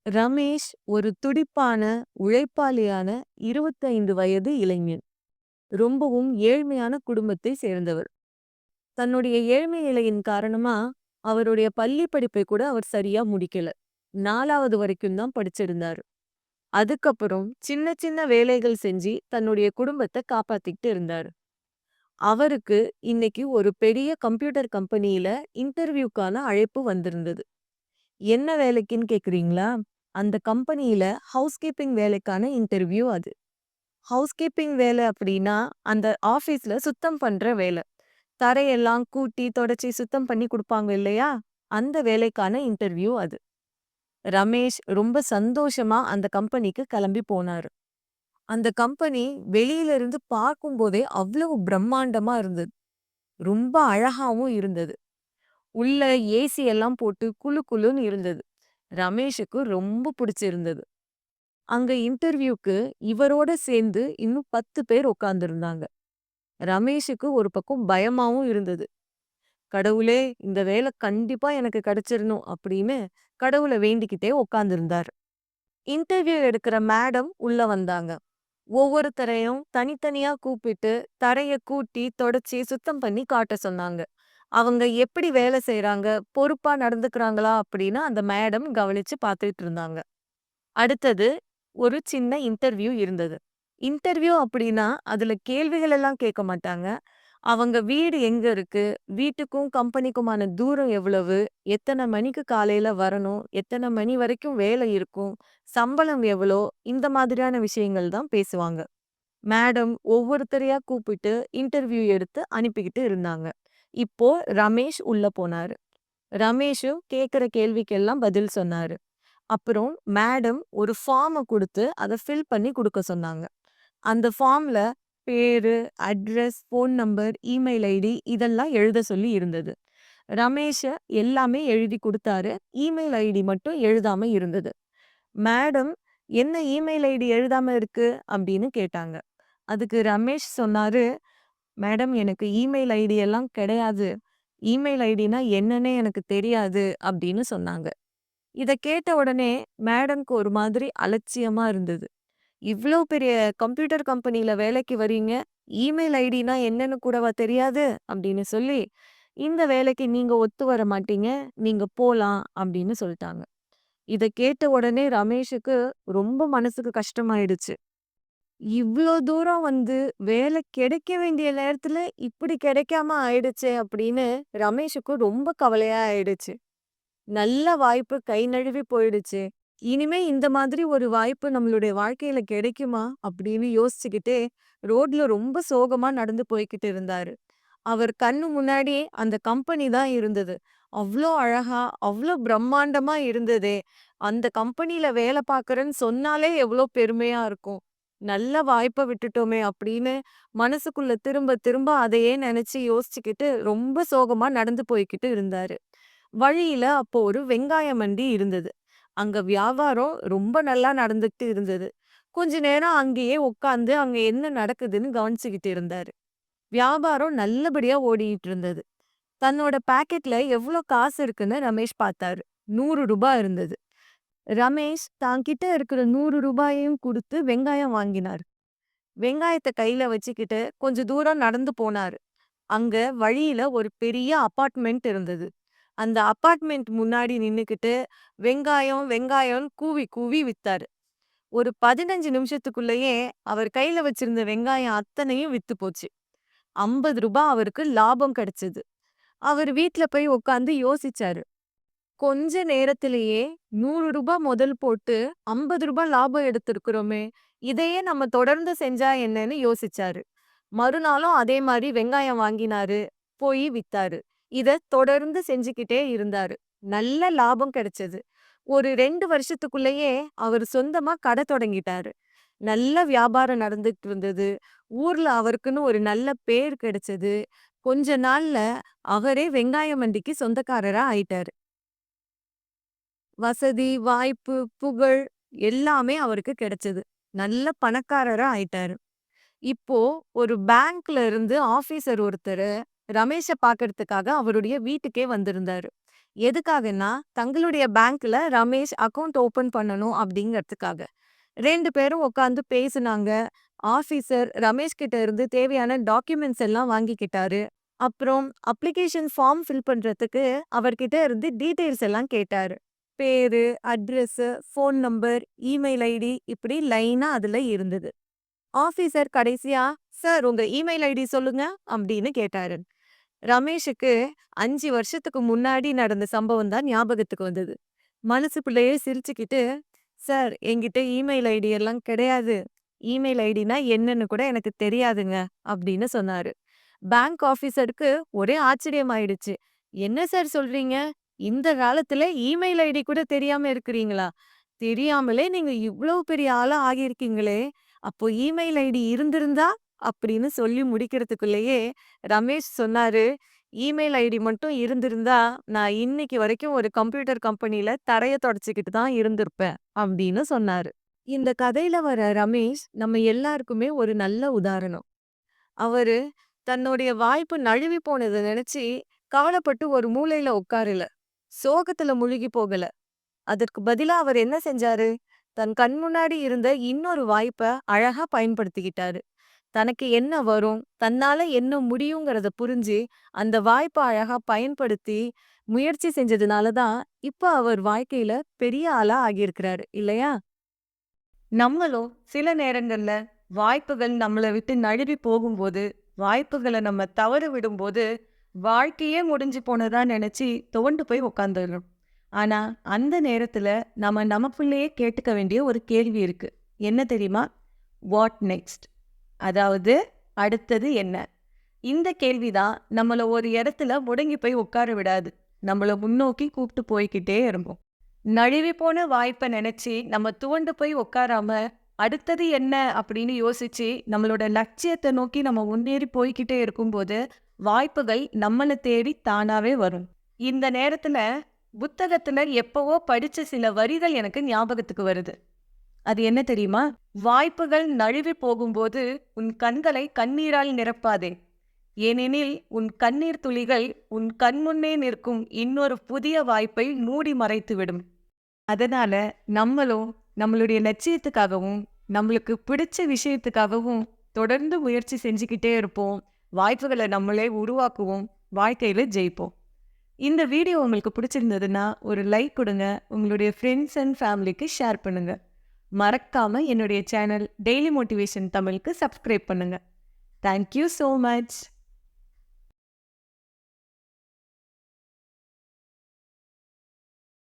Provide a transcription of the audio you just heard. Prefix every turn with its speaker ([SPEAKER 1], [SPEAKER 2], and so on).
[SPEAKER 1] ரமேஷ் ஒரு துடிப்பான, உழைப்பாளியான 25 வயது இளைஞன். ரொம்பவும் ஏழ்மையான குடும்பத்தை சேர்ந்தவர். தன்னுடைய ஏழ்மை நிலையின் காரணமா, அவருடைய பள்ளி படிப்பை கூட அவர் சரியா முடிக்கல. 4வது வரைக்கும் தான் படிச்சிருந்தாரு. அதுக்கப்புறம் சின்ன சின்ன வேலைகள் செஞ்சு தன்னுடைய குடும்பத்த காப்பாத்திக்கிட்டு இருந்தாரு. அவருக்கு இன்னைக்கு ஒரு பெரிய கம்ப்யூட்டர் கம்பெனியில இன்டர்வியூக்கான அழைப்பு வந்திருந்தது. என்ன வேலைக்குன்னு கேக்குறீங்களா? அந்த கம்பெனியில ஹவுஸ் கீப்பிங் வேலைக்கான இன்டர்வியூ அது. ஹவுஸ் கீப்பிங் வேலை அப்படின்னா, அந்த ஆஃபீஸ்ல சுத்தம் பண்ற வேலை. தரையெல்லாம் கூட்டி, தொடச்சு சுத்தம் பண்ணி குடுப்பாங்க இல்லையா? அந்த வேலைக்கான இன்டர்வியூ அது. ரமேஷ் ரொம்ப சந்தோஷமா அந்த கம்பெனிக்கு கிளம்பி போனாரு. அந்த கம்பெனி வெளியில இருந்து பார்க்கும்போதே அவ்வளவு பிரம்மாண்டமா இருந்தது. ரொம்ப அழகாவும் இருந்தது. உள்ள ஏசி எல்லாம் போட்டு குளு குளுன்னு இருந்தது. ரமேஷுக்கு ரொம்ப பிடிச்சிருந்தது. அங்க இன்டர்வியூக்கு இவரோட சேர்ந்து இன்னும் 10 பேர் உட்கார்ந்திருந்தாங்க. ரமேஷுக்கு ஒரு பக்கம் பயமாவும் இருந்தது. கடவுளே, இந்த வேலை கண்டிப்பா எனக்கு கிடைச்சிரணும் அப்படின்னு கடவுள வேண்டிக்கிட்டே உட்கார்ந்திருந்தாரு. இன்டர்வியூ எடுக்கிற மேடம் உள்ள வந்தாங்க. ஒவ்வொருத்தரையும் தனித்தனியா கூப்பிட்டு தரைய கூட்டி தொடச்சி சுத்தம் பண்ணி காட்ட சொன்னாங்க. அவங்க எப்படி வேலை செய்றாங்க, பொறுப்பா நடந்துக்கிறாங்களா அப்படின்னு அந்த மேடம் கவனிச்சு பார்த்துட்டு இருந்தாங்க. அடுத்தது ஒரு சின்ன இன்டர்வியூ இருந்தது. இன்டர்வியூ அப்படின்னா, அதுல கேள்விகள் எல்லாம் கேட்க மாட்டாங்க. அவங்க வீடு எங்க இருக்கு? வீட்டுக்கும் கம்பெனிக்குமான தூரம் எவ்வளவு? எத்தன மணிக்கு காலையில வரணும்? எத்தன மணி வரைக்கும் வேலை இருக்கும்? சம்பளம் எவ்வளோ? இந்த மாதிரியான விஷயங்கள் தான் பேசுவாங்க. மேடம் ஒவ்வொருத்தரையா கூப்பிட்டு இன்டர்வியூ எடுத்து அனுப்பிக்கிட்டு இருந்தாங்க. இப்போ ரமேஷ் உள்ள போனாரு. ரமேஷும் கேட்கிற கேள்விக்கெல்லாம் பதில் சொன்னாரு. அப்புறம் மேடம் ஒரு ஃபார்ம குடுத்து, அத ஃபில் பண்ணி குடுக்க சொன்னாங்க. அந்த ஃபார்ம்ல பேரு, address, phone number, email ID இதெல்லாம் எழுத சொல்லி இருந்தது. ரமேஷ எல்லாமே எழுதி குடுத்தாரு. இமெயில் ஐடி மட்டும் எழுதாம இருந்தது. மேடம், "என்ன இமெயில் ஐடி எழுதாம இருக்கு?" அப்படின்னு கேட்டாங்க. அதுக்கு ரமேஷ் சொன்னாரு, "மேடம், எனக்கு இமெயில் ஐடி எல்லாம் கிடையாது. இமெயில் ஐடினா என்னன்னே எனக்கு தெரியாது." அப்படின்னு சொன்னாங்க. இத கேட்ட உடனே மேடம்க்கு ஒரு மாதிரி அலட்சியமா இருந்தது. "இவ்ளோ பெரிய கம்ப்யூட்டர் கம்பெனில வேலைக்கு வரீங்க. இமெயில் ஐடினா என்னன்னு கூடவா தெரியாது?" அப்படின்னு சொல்லி, "இந்த வேலைக்கு நீங்க ஒத்து வர மாட்டீங்க. நீங்க போலாம்." அப்படின்னு சொல்ட்டாங்க. இத கேட்ட உடனே ரமேஷுக்கு ரொம்ப மனசுக்கு கஷ்டமாயிடுச்சு. இவ்ளோ தூரம் வந்து வேலை கிடைக்க வேண்டிய நேரத்துல இப்படி கிடைக்காம ஆயிடுச்சே அப்படின்னு ரமேஷுக்கு ரொம்ப கவலையா ஆயிடுச்சு. நல்ல வாய்ப்பு கை நழுவி போயிடுச்சே. இனிமே இந்த மாதிரி ஒரு வாய்ப்பு நம்மளுடைய வாழ்க்கையில கிடைக்குமா? அப்படின்னு யோசிச்சுக்கிட்டே ரோட்ல ரொம்ப சோகமா நடந்து போய்க்கிட்டு இருந்தாரு. அவர் கண்ணு முன்னாடி அந்த கம்பெனி தான் இருந்தது. அவ்ளோ அழகா, அவ்ளோ பிரம்மாண்டமா இருந்ததே! அந்த கம்பெனில வேலை பார்க்குறேன்னு சொன்னாலே எவ்ளோ பெருமையா இருக்கும். நல்ல வாய்ப்ப விட்டுட்டோமே! அப்படின்னு மனசுக்குள்ள திரும்ப திரும்ப அதையே நெனச்சு யோசிச்சுக்கிட்டு ரொம்ப சோகமா நடந்து போய்க்கிட்டு இருந்தாரு. வழியில அப்போ ஒரு வெங்காய மண்டி இருந்தது. அங்க வியாபாரம் ரொம்ப நல்லா நடந்துகிட்டு இருந்தது. கொஞ்ச நேரம் அங்கேயே உட்கார்ந்து அங்க என்ன நடக்குதுன்னு கவனிச்சுக்கிட்டு இருந்தாரு. வியாபாரம் நல்லபடியா ஓடிட்டு இருந்தது. தன்னோட பாக்கெட்ல எவ்ளோ காசு இருக்குன்னு ரமேஷ் பார்த்தாரு. ரூ. 100 இருந்தது. ரமேஷ் தான்கிட்ட இருக்கிற ரூ. 100யும் குடுத்து வெங்காயம் வாங்கினாரு. வெங்காயத்த கையில வச்சுக்கிட்டு கொஞ்சம் தூரம் நடந்து போனாரு. அங்க வழியில ஒரு பெரிய அபார்ட்மெண்ட் இருந்தது. அந்த அபார்ட்மெண்ட் முன்னாடி நின்னுக்கிட்டு வெங்காயம், வெங்காயம்னு கூவி கூவி வித்தாரு. ஒரு 15 நிமிஷத்துக்குள்ளயே அவர் கையில வச்சிருந்த வெங்காயம் அத்தனையும் வித்து போச்சு. ரூ. 50 அவருக்கு லாபம் கிடைச்சது. அவரு வீட்ல போய் உட்கார்ந்து யோசிச்சாரு. கொஞ்ச நேரத்திலேயே ரூ. 100 முதல் போட்டு ரூ. 50 லாபம் எடுத்திருக்கிறோமே! இதையே நம்ம தொடர்ந்து செஞ்சா என்னன்னு யோசிச்சாரு. மறுநாளும் அதே மாரி வெங்காயம் வாங்கினாரு. போய் வித்தாரு. இத தொடர்ந்து செஞ்சுக்கிட்டே இருந்தாரு. நல்ல லாபம் கிடைச்சது. ஒரு 2 வருஷத்துக்குள்ளயே அவரு சொந்தமா கடை தொடங்கிட்டாரு. நல்ல வியாபாரம் நடந்துட்டு இருந்தது. ஊர்ல அவருக்குன்னு ஒரு நல்ல பேர் கிடைச்சது. கொஞ்ச நாள்ல அவரே வெங்காய மண்டிக்கு சொந்தக்காரரா ஆயிட்டாரு. வசதி, வாய்ப்பு, புகழ் எல்லாமே அவருக்கு கிடைச்சது. நல்ல பணக்காரரா ஆயிட்டாரு. இப்போ ஒரு பேங்க்ல இருந்து ஆபீசர் ஒருத்தரு ரமேஷ பார்க்கறதுக்காக அவருடைய வீட்டுக்கே வந்திருந்தாரு. எதுக்காகன்னா, தங்களுடைய பேங்க்ல ரமேஷ் அக்கவுண்ட் ஓப்பன் பண்ணணும் அப்படிங்கிறதுக்காக. 2 பேரும் உட்கார்ந்து பேசுனாங்க. ஆஃபீசர் ரமேஷ் கிட்ட இருந்து தேவையான டாக்குமெண்ட்ஸ் எல்லாம் வாங்கிக்கிட்டாரு. அப்புறம் அப்ளிகேஷன் ஃபார்ம் ஃபில் பண்றதுக்கு அவர்கிட்ட இருந்து டீட்டெயில்ஸ் எல்லாம் கேட்டாரு. பேரு, address, phone number, email ID இப்படி லைனா அதுல இருந்தது. ஆஃபீசர் கடைசியா, "சார் உங்க இமெயில் ஐடி சொல்லுங்க" அப்படின்னு கேட்டாரு. ரமேஷுக்கு 5 வருஷத்துக்கு முன்னாடி நடந்த சம்பவம் தான் ஞாபகத்துக்கு வந்தது. மனசுக்குள்ளேயே சிரிச்சுக்கிட்டு, "சார் என்கிட்ட இமெயில் ஐடி எல்லாம் கிடையாது. இமெயில் ஐடினா என்னன்னு கூட எனக்கு தெரியாதுங்க" அப்படின்னு சொன்னாரு. பேங்க் ஆஃபீசருக்கு ஒரே ஆச்சரியமாயிடுச்சு. "என்ன சார் சொல்றீங்க? இந்த காலத்துல இமெயில் ஐடி கூட தெரியாம இருக்கிறீங்களா? தெரியாமலே நீங்க இவ்ளோ பெரிய ஆளா ஆகியிருக்கீங்களே! அப்போ இமெயில் ஐடி இருந்திருந்தா?" அப்படின்னு சொல்லி முடிக்கிறதுக்குள்ளேயே ரமேஷ் சொன்னாரு, "இமெயில் ஐடி மட்டும் இருந்திருந்தா, நான் இன்னைக்கு வரைக்கும் ஒரு கம்ப்யூட்டர் கம்பெனில தரைய தொடச்சுக்கிட்டு தான் இருந்திருப்பேன்" அப்படின்னு சொன்னாரு. இந்த கதையில வர ரமேஷ் நம்ம எல்லாருக்குமே ஒரு நல்ல உதாரணம். அவரு தன்னுடைய வாய்ப்பு நழுவி போனத நினைச்சு கவலைப்பட்டு ஒரு மூலையில உட்காரல. சோகத்துல முழுகி போகல. அதற்கு பதிலா அவர் என்ன செஞ்சாரு? தன் கண் முன்னாடி இருந்த இன்னொரு வாய்ப்ப அழகா பயன்படுத்திக்கிட்டாரு. தனக்கு என்ன வரும்? தன்னால என்ன முடியுங்கிறத புரிஞ்சு, அந்த வாய்ப்ப அழகா பயன்படுத்தி, முயற்சி செஞ்சதுனால தான், இப்ப அவர் வாழ்க்கையில பெரிய ஆளா ஆகியிருக்கிறாரு. இல்லையா?
[SPEAKER 2] நம்மளும் சில நேரங்கள்ல வாய்ப்புகள் நம்மளை விட்டு நழுவி போகும்போது, வாய்ப்புகளை நம்ம தவற விடும்போது, வாழ்க்கையே முடிஞ்சு போனதா நினைச்சு துவண்டு போய் உட்காந்துடுறோம். ஆனா அந்த நேரத்துல நம்ம நமக்குள்ளேயே கேட்டுக்க வேண்டிய ஒரு கேள்வி இருக்கு. என்ன தெரியுமா? What next? அதாவது அடுத்தது என்ன? இந்த கேள்விதான் நம்மள ஒரு இடத்துல முடங்கி போய் உட்கார விடாது. நம்மள முன்னோக்கி கூப்பிட்டு போய்க்கிட்டே இருக்கும். நழுவி போன வாய்ப்பை நினைச்சு நம்ம துவண்டு போய் உட்காராம அடுத்தது என்ன அப்படின்னு யோசிச்சு நம்மளோட லட்சியத்தை நோக்கி நம்ம முன்னேறி போய்க்கிட்டே இருக்கும்போது வாய்ப்புகள் நம்மளை தேடி தானாவே வரும். இந்த நேரத்துல புத்தகத்துல எப்பவோ படிச்ச சில வரிகள் எனக்கு ஞாபகத்துக்கு வருது. அது என்ன தெரியுமா? வாய்ப்புகள் நழுவி போகும்போது உன் கண்களை கண்ணீரால் நிரப்பாதே, ஏனெனில் உன் கண்ணீர் துளிகள் உன் கண்முன்னே நிற்கும் இன்னொரு புதிய வாய்ப்பை மூடி மறைத்துவிடும். அதனால நம்மளும் நம்மளுடைய லட்சியத்துக்காகவும் நம்மளுக்கு பிடிச்ச விஷயத்துக்காகவும் தொடர்ந்து முயற்சி செஞ்சுக்கிட்டே இருப்போம். வாய்ப்புகளை நம்மளே உருவாக்குவோம். வாழ்க்கையில ஜெயிப்போம். இந்த வீடியோ உங்களுக்கு பிடிச்சிருந்ததுன்னா ஒரு லைக் கொடுங்க. உங்களுடைய ஃப்ரெண்ட்ஸ் அண்ட் ஃபேமிலிக்கு ஷேர் பண்ணுங்க. மறக்காம என்னுடைய சேனல் டெய்லி மோட்டிவேஷன் தமிழுக்கு சப்ஸ்கிரைப் பண்ணுங்க. Thank you so much.